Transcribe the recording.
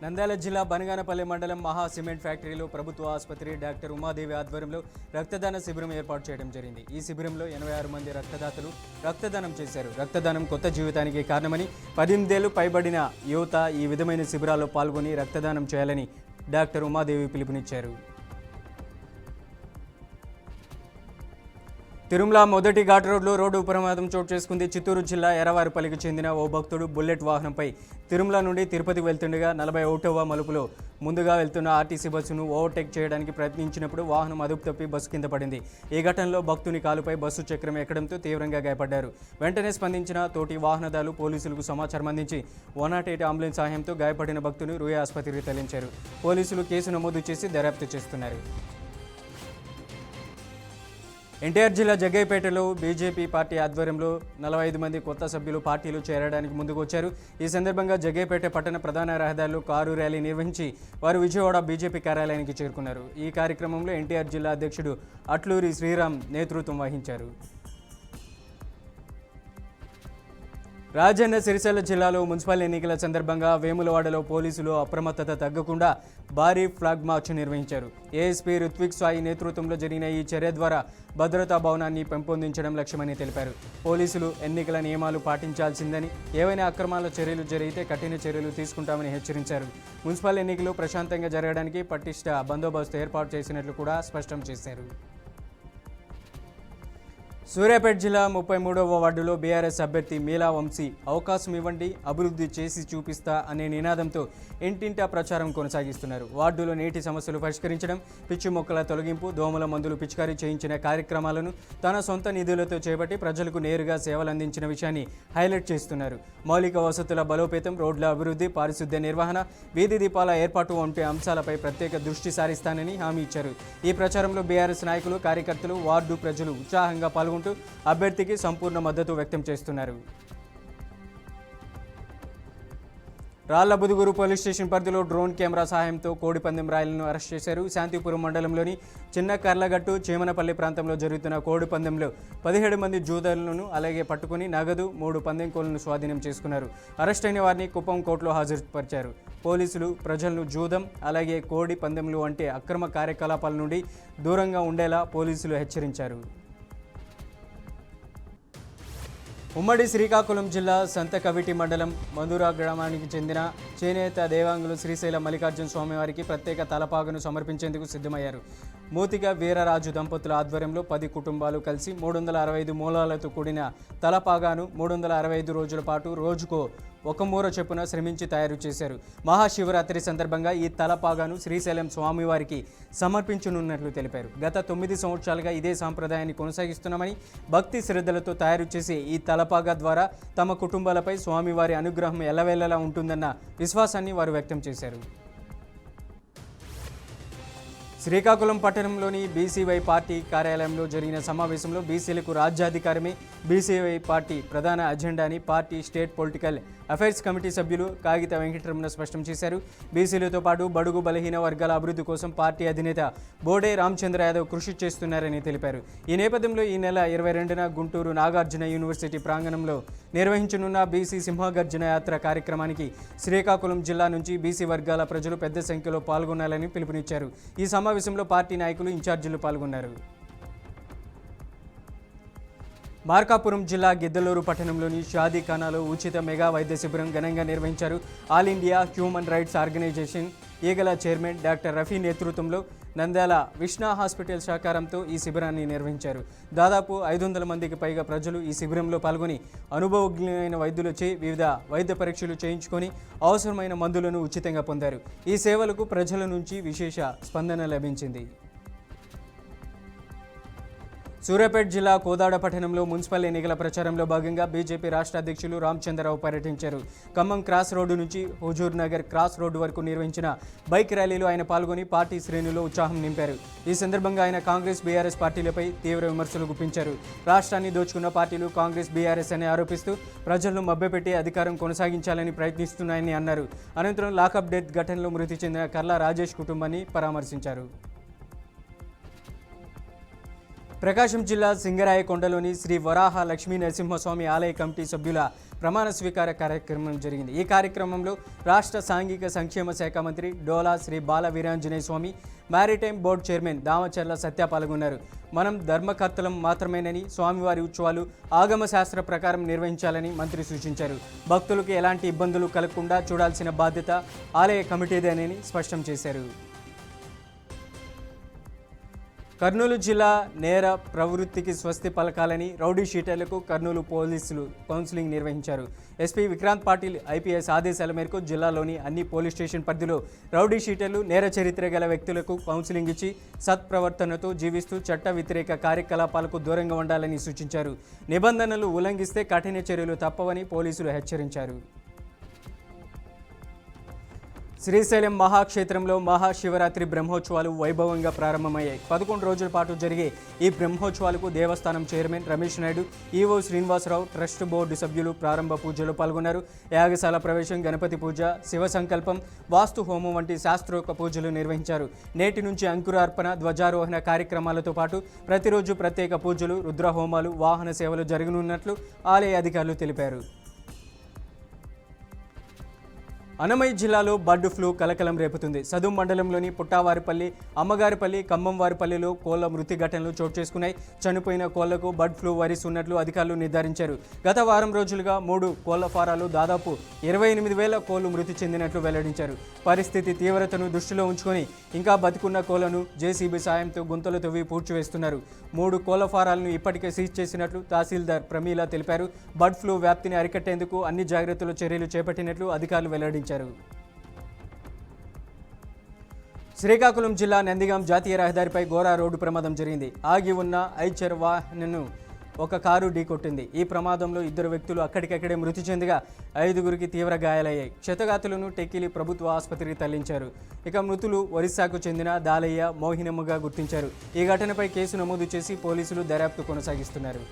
నంద్యాల జిల్లా బనగానపల్లి మండలం మహా సిమెంట్ ఫ్యాక్టరీలో ప్రభుత్వ ఆసుపత్రి డాక్టర్ ఉమాదేవి ఆధ్వర్యంలో రక్తదాన శిబిరం ఏర్పాటు చేయడం జరిగింది. ఈ శిబిరంలో 86 మంది రక్తదాతలు రక్తదానం చేశారు. రక్తదానం కొత్త జీవితానికి కారణమని 18 ఏళ్లు పైబడిన యువత ఈ విధమైన శిబిరాల్లో పాల్గొని రక్తదానం చేయాలని డాక్టర్ ఉమాదేవి పిలుపునిచ్చారు. తిరుమల మొదటి ఘాట్ రోడ్లో రోడ్డు ప్రమాదం చోటు చేసుకుంది. చిత్తూరు జిల్లా ఎర్రవారిపల్లికి చెందిన ఓ భక్తుడు బుల్లెట్ వాహనంపై తిరుమల నుండి తిరుపతి వెళ్తుండగా 41వ మలుపులో ముందుగా వెళ్తున్న ఆర్టీసీ బస్సును ఓవర్టేక్ చేయడానికి ప్రయత్నించినప్పుడు వాహనం అదుపు తప్పి బస్సు కింద పడింది. ఈ ఘటనలో భక్తుని కాలుపై బస్సు చక్రం ఎక్కడంతో తీవ్రంగా గాయపడ్డారు. వెంటనే స్పందించిన తోటి వాహనదారులు పోలీసులకు సమాచారం అందించి 108 అంబులెన్స్ సహాయంతో గాయపడిన భక్తుని రూయా ఆసుపత్రికి తరలించారు. పోలీసులు కేసు నమోదు చేసి దర్యాప్తు చేస్తున్నారు. ఎన్టీఆర్ జిల్లా జగ్గయ్యపేటలో బీజేపీ పార్టీ ఆధ్వర్యంలో 45 మంది కొత్త సభ్యులు పార్టీలో చేరడానికి ముందుకు వచ్చారు. ఈ సందర్భంగా జగ్గయ్యపేట పట్టణ ప్రధాన రహదారిలో కారు ర్యాలీ నిర్వహించి వారు విజయవాడ బీజేపీ కార్యాలయానికి చేరుకున్నారు. ఈ కార్యక్రమంలో ఎన్టీఆర్ జిల్లా అధ్యక్షుడు అట్లూరి శ్రీరామ్ నేతృత్వం వహించారు. రాజన్న సిరిసిల్ల జిల్లాలో మున్సిపల్ ఎన్నికల సందర్భంగా వేములవాడలో పోలీసులు అప్రమత్తత తగ్గకుండా భారీ ఫ్లాగ్ మార్చ్ నిర్వహించారు. ఏఎస్పీ రుత్విక్ సాయి నేతృత్వంలో జరిగిన ఈ చర్య ద్వారా భద్రతా భవనాన్ని పెంపొందించడం లక్ష్యమని తెలిపారు. పోలీసులు ఎన్నికల నియమాలు పాటించాల్సిందని, ఏవైనా అక్రమాల చర్యలు జరిగితే కఠిన చర్యలు తీసుకుంటామని హెచ్చరించారు. మున్సిపల్ ఎన్నికలు ప్రశాంతంగా జరగడానికి పటిష్ట బందోబస్తు ఏర్పాటు చేసినట్లు కూడా స్పష్టం చేశారు. సూర్యాపేట జిల్లా 33వ వార్డులో బీఆర్ఎస్ అభ్యర్థి మీలా వంశీ అవకాశం ఇవ్వండి, అభివృద్ధి చేసి చూపిస్తా అనే నినాదంతో ఇంటింటా ప్రచారం కొనసాగిస్తున్నారు. వార్డులో నీటి సమస్యలు పరిష్కరించడం, పిచ్చి మొక్కల తొలగింపు, దోమల మందులు పిచికారీ చేయించిన కార్యక్రమాలను తన సొంత నిధులతో చేపట్టి ప్రజలకు నేరుగా సేవలు అందించిన విషయాన్ని హైలైట్ చేస్తున్నారు. మౌలిక వసతుల బలోపేతం, రోడ్ల అభివృద్ధి, పారిశుద్ధ్య నిర్వహణ, వీధి దీపాల ఏర్పాటు వంటి అంశాలపై ప్రత్యేక దృష్టి సారిస్తానని హామీ ఇచ్చారు. ఈ ప్రచారంలో బీఆర్ఎస్ నాయకులు, కార్యకర్తలు, వార్డు ప్రజలు ఉత్సాహంగా పాల్గొంటూ అభ్యర్థికి సంపూర్ణ మద్దతు వ్యక్తం చేస్తున్నారు. రాళ్లబుదుగురు పోలీస్ స్టేషన్ పరిధిలో డ్రోన్ కెమెరా సహాయంతో కోడిపందెం రాయలను అరెస్ట్ చేశారు. శాంతిపురం మండలంలోని చిన్న కర్లగట్టు, చేమనపల్లి ప్రాంతంలో జరుగుతున్న కోడిపందెంలో 17 మంది జూదరులను అలాగే పట్టుకుని నగదు 3 పందెం కోళ్లను స్వాధీనం చేసుకున్నారు. అరెస్ట్ అయిన వారిని కుప్పం కోర్టులో హాజరుపరిచారు. పోలీసులు ప్రజలను జూదం అలాగే కోడి పందెంలు వంటి అక్రమ కార్యకలాపాల నుండి దూరంగా ఉండేలా పోలీసులు హెచ్చరించారు. ఉమ్మడి శ్రీకాకుళం జిల్లా సంతకవిటి మండలం మందురా గ్రామానికి చెందిన చేనేత దేవాంగులు శ్రీశైలం మల్లికార్జున స్వామివారికి ప్రత్యేక తలపాగను సమర్పించేందుకు సిద్ధమయ్యారు. మూతిక వీరరాజు దంపతుల ఆధ్వర్యంలో 10 కుటుంబాలు కలిసి 365 మూలాలతో కూడిన తలపాగాను 365 రోజుల పాటు రోజుకో ఒక మూర చొప్పున శ్రమించి తయారు చేశారు. మహాశివరాత్రి సందర్భంగా ఈ తలపాగాను శ్రీశైలం స్వామివారికి సమర్పించనున్నట్లు తెలిపారు. గత 9 సంవత్సరాలుగా ఇదే సాంప్రదాయాన్ని కొనసాగిస్తున్నామని, భక్తి శ్రద్ధలతో తయారు చేసే ఈ తలపాగా ద్వారా తమ కుటుంబాలపై స్వామివారి అనుగ్రహం ఎల్లవేళలా ఉంటుందన్న విశ్వాసాన్ని వారు వ్యక్తం చేశారు. శ్రీకాకుళం పట్టణంలోని బీసీవై పార్టీ కార్యాలయంలో జరిగిన సమావేశంలో బీసీలకు రాజ్యాధికారమే బీసీవై పార్టీ ప్రధాన అజెండా అని party state political affairs committee సభ్యులు కాగిత వెంకటరమణ స్పష్టం చేశారు. బీసీలతో పాటు బడుగు బలహీన వర్గాల అభివృద్ధి కోసం పార్టీ అధినేత బోడే రామచంద్ర యాదవ్ కృషి చేస్తున్నారని తెలిపారు. ఈ నేపథ్యంలో ఈ నెల 22న గుంటూరు నాగార్జున యూనివర్సిటీ ప్రాంగణంలో నిర్వహించనున్న బీసీ సింహగర్జన యాత్ర కార్యక్రమానికి శ్రీకాకుళం జిల్లా నుంచి బీసీ వర్గాల ప్రజలు పెద్ద సంఖ్యలో పాల్గొనాలని పిలుపునిచ్చారు. ఈ సమావేశంలో పార్టీ నాయకులు, ఇన్ఛార్జీలు పాల్గొన్నారు. మార్కాపురం జిల్లా గిద్దలూరు పట్టణంలోని షాదీఖానాలో ఉచిత మెగా వైద్య శిబిరం ఘనంగా నిర్వహించారు. All India human rights organisation ఈగల చైర్మన్ డాక్టర్ రఫీ నేతృత్వంలో నంద్యాల విష్ణా హాస్పిటల్ సహకారంతో ఈ శిబిరాన్ని నిర్వహించారు. దాదాపు 500 మందికి పైగా ప్రజలు ఈ శిబిరంలో పాల్గొని అనుభవజ్ఞులైన వైద్యులచే వివిధ వైద్య పరీక్షలు చేయించుకొని అవసరమైన మందులను ఉచితంగా పొందారు. ఈ సేవలకు ప్రజల నుంచి విశేష స్పందన లభించింది. సూర్యాపేట జిల్లా కోదాడ పట్టణంలో మున్సిపల్ ఎన్నికల ప్రచారంలో భాగంగా బీజేపీ రాష్ట్ర అధ్యక్షులు రామచంద్రరావు పర్యటించారు. ఖమ్మం క్రాస్ రోడ్డు నుంచి హుజూర్ నగర్ క్రాస్ రోడ్డు వరకు నిర్వహించిన బైక్ ర్యాలీలో ఆయన పాల్గొని పార్టీ శ్రేణుల్లో ఉత్సాహం నింపారు. ఈ సందర్భంగా ఆయన కాంగ్రెస్, బీఆర్ఎస్ పార్టీలపై తీవ్ర విమర్శలు గుప్పించారు. రాష్ట్రాన్ని దోచుకున్న పార్టీలు కాంగ్రెస్, బీఆర్ఎస్ అని ఆరోపిస్తూ ప్రజలను మభ్యపెట్టి అధికారం కొనసాగించాలని ప్రయత్నిస్తున్నాయని అన్నారు. అనంతరం లాకప్ డెత్ ఘటనలో మృతి చెందిన కర్ల రాజేష్ కుటుంబాన్ని పరామర్శించారు. ప్రకాశం జిల్లా సింగరాయకొండలోని శ్రీ వరాహ లక్ష్మీ నరసింహస్వామి ఆలయ కమిటీ సభ్యుల ప్రమాణ స్వీకార కార్యక్రమం జరిగింది. ఈ కార్యక్రమంలో రాష్ట్ర సాంఘిక సంక్షేమ శాఖ మంత్రి డోలా శ్రీ బాల Veeranjaneya Swamy, maritime board chairman Damacharla సత్య పాల్గొన్నారు. మనం ధర్మకర్తలం మాత్రమేనని, స్వామివారి ఉత్సవాలు ఆగమ శాస్త్ర ప్రకారం నిర్వహించాలని మంత్రి సూచించారు. భక్తులకు ఎలాంటి ఇబ్బందులు కలగకుండా చూడాల్సిన బాధ్యత ఆలయ కమిటీదేనని స్పష్టం చేశారు. కర్నూలు జిల్లా నేర ప్రవృత్తికి స్వస్తి పలకాలని రౌడీ షీటర్లకు కర్నూలు పోలీసులు కౌన్సిలింగ్ నిర్వహించారు. ఎస్పీ విక్రాంత్ పాటిల్ ఐపీఎస్ ఆదేశాల మేరకు జిల్లాలోని అన్ని పోలీస్ స్టేషన్ పరిధిలో రౌడీ షీటర్లు, నేర చరిత్ర గల వ్యక్తులకు కౌన్సిలింగ్ ఇచ్చి సత్ప్రవర్తనతో జీవిస్తూ చట్ట వ్యతిరేక కార్యకలాపాలకు దూరంగా ఉండాలని సూచించారు. నిబంధనలు ఉల్లంఘిస్తే కఠిన చర్యలు తప్పవని పోలీసులు హెచ్చరించారు. శ్రీశైలం మహాక్షేత్రంలో మహాశివరాత్రి బ్రహ్మోత్సవాలు వైభవంగా ప్రారంభమయ్యాయి. 11 రోజుల పాటు జరిగే ఈ బ్రహ్మోత్సవాలకు దేవస్థానం chairman Ramesh Naidu, EO Srinivasa Rao, trust board సభ్యులు ప్రారంభ పూజలో పాల్గొన్నారు. యాగశాల ప్రవేశం, గణపతి పూజ, శివ సంకల్పం, వాస్తు హోమం వంటి శాస్త్రోక్త పూజలు నిర్వహించారు. నేటి నుంచి అంకురార్పణ, ధ్వజారోహణ కార్యక్రమాలతో పాటు ప్రతిరోజు ప్రత్యేక పూజలు, రుద్రహోమాలు, వాహన సేవలు జరగనున్నట్లు ఆలయ అధికారులు తెలిపారు. అన్నమయ్య జిల్లాలో బర్డ్ ఫ్లూ కలకలం రేపుతుంది. సదుం మండలంలోని పుట్టావారిపల్లి, అమ్మగారిపల్లి, ఖమ్మంవారిపల్లిలో కోళ్ల మృతి ఘటనలు చోటు చేసుకున్నాయి. చనిపోయిన కోళ్లకు బర్డ్ ఫ్లూ వైరస్ ఉన్నట్లు అధికారులు నిర్ధారించారు. గత వారం రోజులుగా 3 కోళ్ల ఫారాలు దాదాపు 28,000 కోళ్లు మృతి చెందినట్లు వెల్లడించారు. పరిస్థితి తీవ్రతను దృష్టిలో ఉంచుకొని ఇంకా బతికున్న కోళ్లను జేసీబీ సాయంతో గుంతలు తవ్వి పూడ్చివేస్తున్నారు. 3 కోళ్ల ఫారాలను ఇప్పటికే సీజ్ చేసినట్లు తహసీల్దార్ ప్రమీల తెలిపారు. బర్డ్ ఫ్లూ వ్యాప్తిని అరికట్టేందుకు అన్ని జాగ్రత్తలు చర్యలు చేపట్టినట్లు అధికారులు వెల్లడించారు. శ్రీకాకుళం జిల్లా నందిగాం జాతీయ రహదారిపై ఘోర రోడ్డు ప్రమాదం జరిగింది. ఆగి ఉన్న ఐచర్ వాహనను ఒక కారు ఢీకొట్టింది. ఈ ప్రమాదంలో 2 వ్యక్తులు అక్కడికక్కడే మృతి చెందగా 5గురికి తీవ్ర గాయాలయ్యాయి. క్షతగాతులను టెక్కిలి ప్రభుత్వ ఆసుపత్రికి తరలించారు. ఇక మృతులు ఒరిస్సాకు చెందిన దాలయ్య, మోహినమ్మగా గుర్తించారు. ఈ ఘటనపై కేసు నమోదు చేసి పోలీసులు దర్యాప్తు కొనసాగిస్తున్నారు.